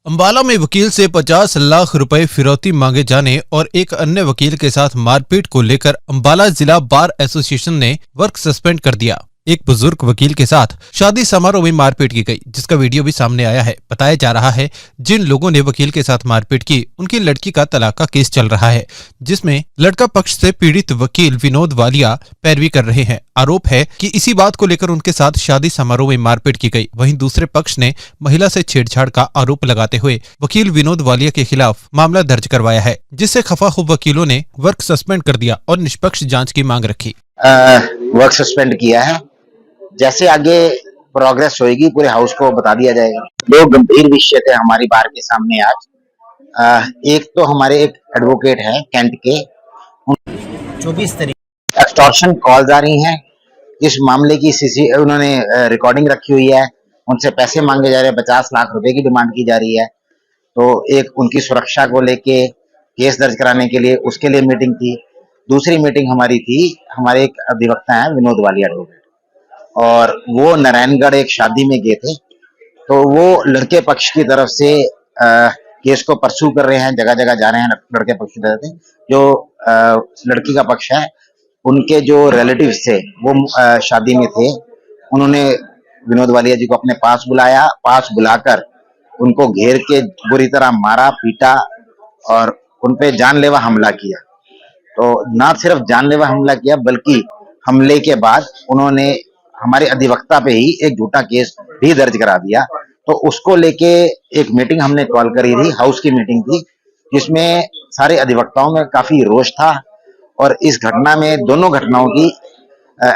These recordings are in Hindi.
अंबाला में वकील से 50 लाख रुपए फिरौती मांगे जाने और एक अन्य वकील के साथ मारपीट को लेकर अंबाला जिला बार एसोसिएशन ने वर्क सस्पेंड कर दिया। एक बुजुर्ग वकील के साथ शादी समारोह में मारपीट की गई, जिसका वीडियो भी सामने आया है। बताया जा रहा है जिन लोगों ने वकील के साथ मारपीट की उनकी लड़की का तलाक का केस चल रहा है, जिसमें लड़का पक्ष से पीड़ित वकील विनोद वालिया पैरवी कर रहे हैं। आरोप है कि इसी बात को लेकर उनके साथ शादी समारोह में मारपीट की गई। वहीं दूसरे पक्ष ने महिला से छेड़छाड़ का आरोप लगाते हुए वकील विनोद वालिया के खिलाफ मामला दर्ज करवाया है, जिससे खफा खूब वकीलों ने वर्क सस्पेंड कर दिया और निष्पक्ष जांच की मांग रखी। वर्क सस्पेंड किया है। जैसे आगे प्रोग्रेस होएगी पूरे हाउस को बता दिया जाएगा। दो गंभीर विषय थे हमारी बार के सामने आज। एक तो हमारे एक एडवोकेट है कैंट के, 24 तारीख एक्सटॉर्शन कॉल्स आ रही हैं। इस मामले की उन्होंने रिकॉर्डिंग रखी हुई है। उनसे पैसे मांगे जा रहे हैं, 50 लाख रुपए की डिमांड की जा रही है। तो एक उनकी सुरक्षा को लेके केस दर्ज कराने के लिए उसके लिए मीटिंग थी। दूसरी मीटिंग हमारी थी, हमारे एक अधिवक्ता हैं विनोद वालिया एडवोकेट, और वो नारायणगढ़ एक शादी में गए थे। तो वो लड़के पक्ष की तरफ से केस को परसू कर रहे हैं, जगह जगह जा रहे हैं लड़के पक्ष की तरफ से। जो लड़की का पक्ष है, उनके जो रिलेटिव्स थे वो शादी में थे। उन्होंने विनोद वालिया जी को अपने पास बुलाया, पास बुलाकर उनको घेर के बुरी तरह मारा, पीटा और उनपे जानलेवा हमला किया। तो ना सिर्फ जानलेवा हमला किया, बल्कि हमले के बाद उन्होंने हमारे अधिवक्ता पे ही एक झूठा केस भी दर्ज करा दिया। तो उसको लेके एक मीटिंग हमने कॉल करी थी, हाउस की मीटिंग थी, जिसमें सारे अधिवक्ताओं में काफी रोष था। और इस घटना में दोनों घटनाओं की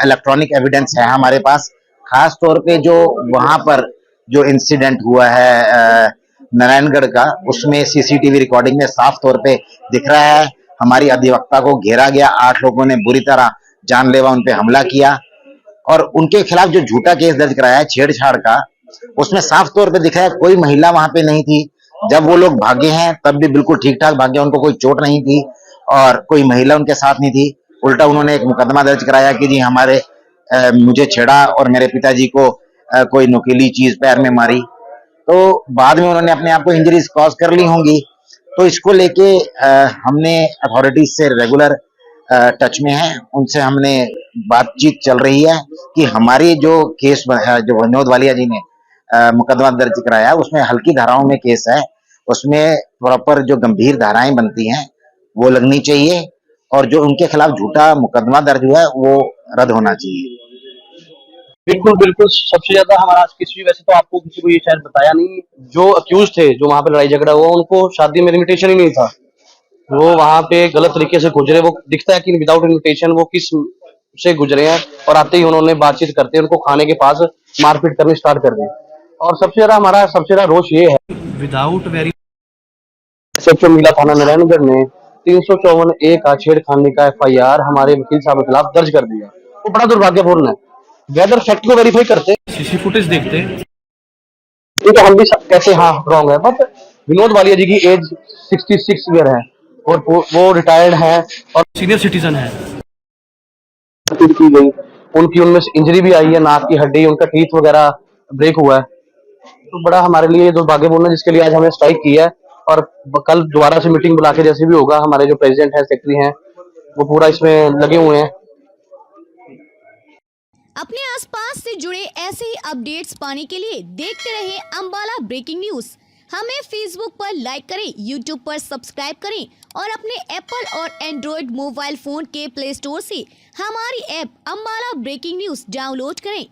इलेक्ट्रॉनिक एविडेंस है हमारे पास। खास तौर पे जो वहां पर जो इंसिडेंट हुआ है नारायणगढ़ का, उसमें सीसीटीवी रिकॉर्डिंग में साफ तौर पे दिख रहा है हमारी अधिवक्ता को घेरा गया, 8 लोगों ने बुरी तरह जानलेवा उन पे हमला किया। और उनके खिलाफ जो झूठा केस दर्ज कराया है छेड़छाड़ का, उसमें साफ तौर पे दिखा है कोई महिला वहां पे नहीं थी। जब वो लोग भागे हैं तब भी बिल्कुल ठीक ठाक भागे, उनको कोई चोट नहीं थी और कोई महिला उनके साथ नहीं थी। उल्टा उन्होंने एक मुकदमा दर्ज कराया कि जी हमारे मुझे छेड़ा और मेरे पिताजी को कोई नुकीली चीज पैर में मारी। तो बाद में उन्होंने अपने आप को इंजरीज कॉज कर ली होंगी। तो इसको लेके हमने अथॉरिटीज से रेगुलर टच में है, उनसे हमने बातचीत चल रही है कि हमारी जो केस जो विनोद वालिया जी ने मुकदमा दर्ज कराया उसमें हल्की धाराओं में केस है, उसमें प्रॉपर जो गंभीर धाराएं बनती हैं वो लगनी चाहिए और जो उनके खिलाफ झूठा मुकदमा दर्ज हुआ है वो रद्द होना चाहिए। बिल्कुल बिल्कुल, सबसे ज्यादा हमारा आज किसी वैसे तो आपको किसी को ये शायद बताया नहीं, जो अक्यूज थे जो वहां पे लड़ाई झगड़ा हुआ उनको शादी में इनविटेशन ही नहीं था। वो वहां पे गलत तरीके से गुजरे, वो दिखता है कि विदाउट इनविटेशन वो किस से गुजरे हैं। और आते ही उन्होंने बातचीत करते उनको खाने के पास मारपीट करनी स्टार्ट कर दी। और सबसे ज्यादा रोष ये है विदाउट वेरी सचिव मिला थाना नारायणगढ़ ने 354 ए का छेड़खानी का FIR हमारे वकील साहब के खिलाफ दर्ज कर दिया। वो बड़ा दुर्भाग्यपूर्ण है। वेदर फैक्ट को वेरीफाई करते, सीसी फुटेज देखते, तो हम भी कहते हाँ रॉन्ग है। बट विनोद वालिया जी की एज 66 ईयर है और वो रिटायर्ड है और सीनियर सिटीजन है। की गई उनकी, उनमें इंजरी भी आई है, नाक की हड्डी, उनका टीथ वगैरह ब्रेक हुआ है। तो बड़ा हमारे लिए दुर्भाग्यपूर्ण है, जिसके लिए आज हमने स्ट्राइक की है। और कल दोबारा से मीटिंग बुला के जैसे भी होगा, हमारे जो प्रेसिडेंट है, सेक्रेटरी हैं, वो पूरा इसमें लगे हुए हैं। अपने आसपास से जुड़े ऐसे ही अपडेट्स पाने के लिए देखते रहिए अंबाला ब्रेकिंग न्यूज। हमें फेसबुक पर लाइक करें, यूट्यूब पर सब्सक्राइब करें और अपने एप्पल और एंड्रॉयड मोबाइल फोन के प्ले स्टोर से हमारी app Ambala Breaking News download करें।